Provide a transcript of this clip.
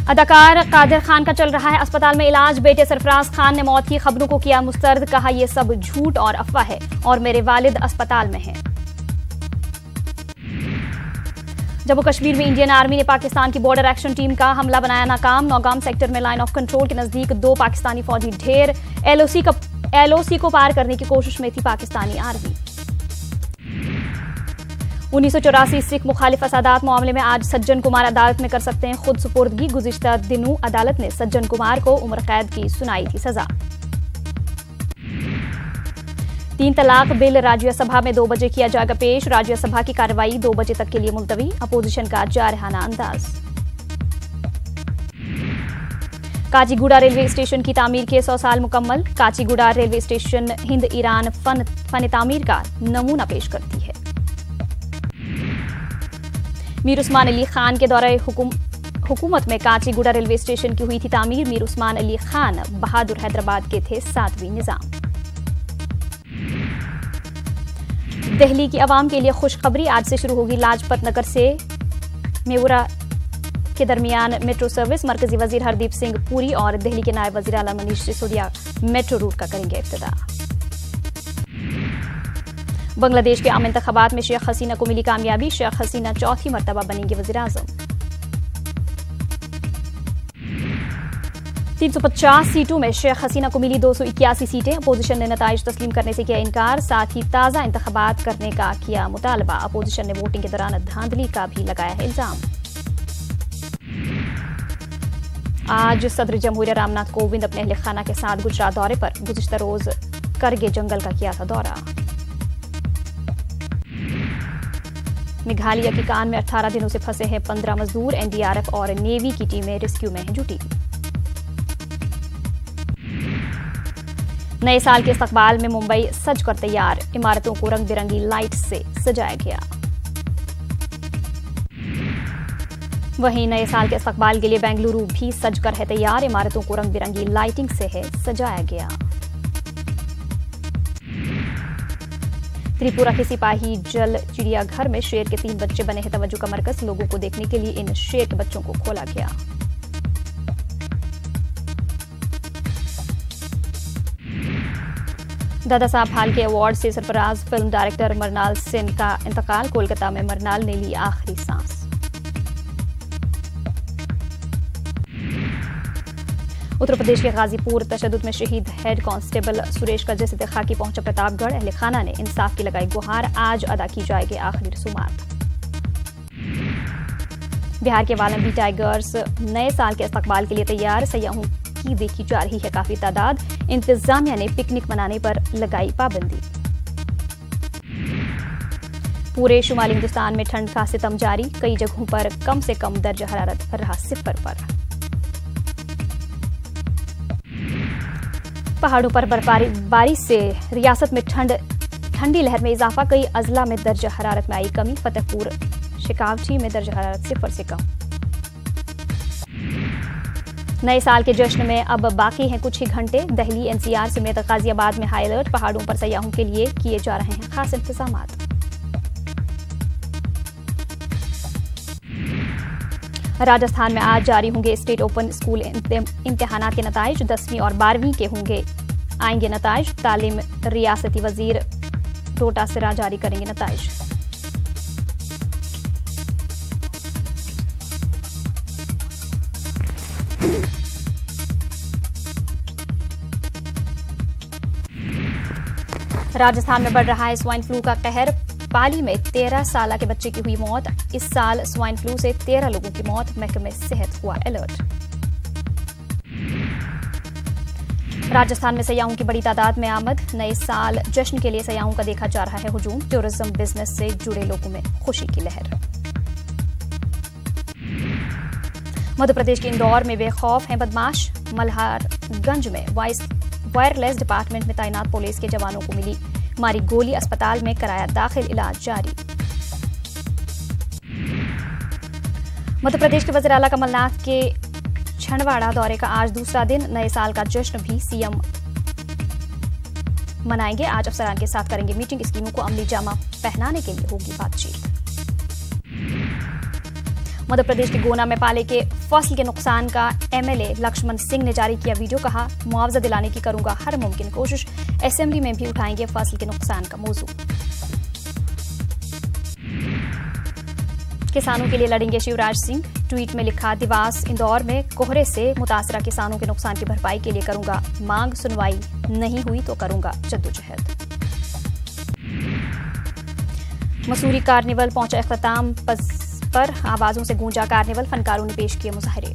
अदाकार कादिर खान का चल रहा है अस्पताल में इलाज। बेटे सरफराज खान ने मौत की खबरों को किया मुस्तरद। कहा यह सब झूठ और अफवाह है और मेरे वालिद अस्पताल में हैं। जम्मू कश्मीर में इंडियन आर्मी ने पाकिस्तान की बॉर्डर एक्शन टीम का हमला बनाया नाकाम। नौगाम सेक्टर में लाइन ऑफ कंट्रोल के नजदीक 2 पाकिस्तानी फौजी ढेर। एलओसी को पार करने की कोशिश में थी पाकिस्तानी आर्मी। 1984 सिख मुखालिफ फसादात मामले में आज सज्जन कुमार अदालत में कर सकते हैं खुद सुपुर्दगी। गुज़िश्ता दिनों अदालत ने सज्जन कुमार को उम्र कैद की सुनाई थी सजा। 3 तलाक बिल राज्यसभा में 2 बजे किया जाएगा पेश। राज्यसभा की कार्रवाई 2 बजे तक के लिए मुलतवी। अपोजिशन का जारहाना अंदाज। काचीगुड़ा रेलवे स्टेशन की तामीर के 100 साल मुकम्मल। काचीगुड़ा रेलवे स्टेशन हिंद ईरान फन तामीर का नमूना पेश करती है। मीर उस्मान अली खान के दौरे हुकूमत में काचीगुड़ा रेलवे स्टेशन की हुई थी तामीर। मीर उस्मान अली खान बहादुर हैदराबाद के थे 7वीं निजाम। दिल्ली की आवाम के लिए खुशखबरी। आज से शुरू होगी लाजपत नगर से मेवरा के दरमियान मेट्रो सर्विस। मरकजी वजीर हरदीप सिंह पुरी और दिल्ली के नायब वजीर आला मनीष सिसोदिया मेट्रो रूट का करेंगे इफ्तिताह। बांग्लादेश के आम इंतखाबात में शेख हसीना को मिली कामयाबी। शेख हसीना 4थी मरतबा बनेंगे वज़ीर-ए-आज़म। 350 सीटों में शेख हसीना को मिली 281 सीटें। अपोजिशन ने नताइज तस्लीम करने से किया इनकार। साथ ही ताज़ा इंतखाबात करने का किया मुतालबा। अपोजिशन ने वोटिंग के दौरान धांधली का भी लगाया है इल्जाम। आज सदर जमहूरिया रामनाथ कोविंद अपने अहले खाना के साथ गुजरात दौरे पर। गुज़िश्ता रोज करगे जंगल का किया था दौरा। मेघालय के कान में 18 दिनों से फंसे हैं 15 मजदूर। एनडीआरएफ और नेवी की टीमें रेस्क्यू में हैं जुटी। नए साल के इस्तकबाल में मुंबई सज कर तैयार। इमारतों को रंग बिरंगी लाइट से सजाया गया। वहीं नए साल के इस्तकबाल के लिए बेंगलुरु भी सज कर है तैयार। इमारतों को रंग बिरंगी लाइटिंग से है सजाया गया। त्रिपुरा के सिपाही जल चिड़ियाघर में शेर के 3 बच्चे बने हैं तवज्जो का मरकज। लोगों को देखने के लिए इन शेर के बच्चों को खोला गया। दादा साहब फाल्के अवार्ड से सरफराज फिल्म डायरेक्टर मरनाल सेन का इंतकाल। कोलकाता में मरनाल ने ली आखिरी सांस। उत्तर प्रदेश के गाजीपुर तशद्दुद में शहीद हेड कांस्टेबल सुरेश का जैसे खाकी पहुंचा प्रतापगढ़। अहले खाना ने इंसाफ की लगाई गुहार। आज अदा की जाएगी आखिरी रसूमात। बिहार के वालंबी टाइगर्स नए साल के इस्तकबाल के लिए तैयार। सयाहों की देखी जा रही है काफी तादाद। इंतजामिया ने पिकनिक मनाने पर लगाई पाबंदी। पूरे शुमाली हिंदुस्तान में ठंड का सितम जारी। कई जगहों पर कम से कम दर्ज हरारत रहा 0 पर। पहाड़ों पर बर्फबारी से रियासत में ठंडी लहर में इजाफा। कई अजला में दर्ज हरारत में आई कमी। फतेहपुर शेखावटी में दर्ज हरारत 0 से कम। नए साल के जश्न में अब बाकी हैं कुछ ही घंटे। दिल्ली एनसीआर समेत गाजियाबाद में हाई अलर्ट। पहाड़ों पर सयाहों के लिए किए जा रहे हैं खास इंतजामात। राजस्थान में आज जारी होंगे स्टेट ओपन स्कूल इम्तिहानात के नताइज। 10वीं और 12वीं के आएंगे नताइज। तालीम रियासती वजीर डोटा सिरा जारी करेंगे नताइज। राजस्थान में बढ़ रहा है स्वाइन फ्लू का कहर। पाली में 13 साल के बच्चे की हुई मौत। इस साल स्वाइन फ्लू से 13 लोगों की मौत। महकमे सेहत हुआ अलर्ट। राजस्थान में सयाहों की बड़ी तादाद में आमद। नए साल जश्न के लिए सयाहों का देखा जा रहा है हुजूम। टूरिज्म बिजनेस से जुड़े लोगों में खुशी की लहर। मध्य प्रदेश के इंदौर में बेखौफ हैं बदमाश। मल्हारगंज में वायरलेस डिपार्टमेंट में तैनात पुलिस के जवानों को मिली मारी गोली। अस्पताल में कराया दाखिल, इलाज जारी। मध्य प्रदेश के वज़ीर आला कमलनाथ के छंडवाड़ा दौरे का आज दूसरा दिन। नए साल का जश्न भी सीएम मनाएंगे। आज अफसरान के साथ करेंगे मीटिंग। स्कीमों को अमली जामा पहनाने के लिए होगी बातचीत। मध्य प्रदेश के गोना में पाले के फसल के नुकसान का एमएलए लक्ष्मण सिंह ने जारी किया वीडियो। कहा, मुआवजा दिलाने की करूंगा हर मुमकिन कोशिश। असेंबली में भी उठाएंगे फसल के नुकसान का मौजू। किसानों के लिए लड़ेंगे शिवराज सिंह। ट्वीट में लिखा, देवास इंदौर में कोहरे से मुतासरा किसानों के नुकसान की भरपाई के लिए करूंगा मांग। सुनवाई नहीं हुई तो करूंगा जद्दोजहद। मसूरी कार्निवल पहुंचा इख्तिताम पर आवाजों से गूंजा कार्निवल। फनकारों ने पेश किए मुजाहरे।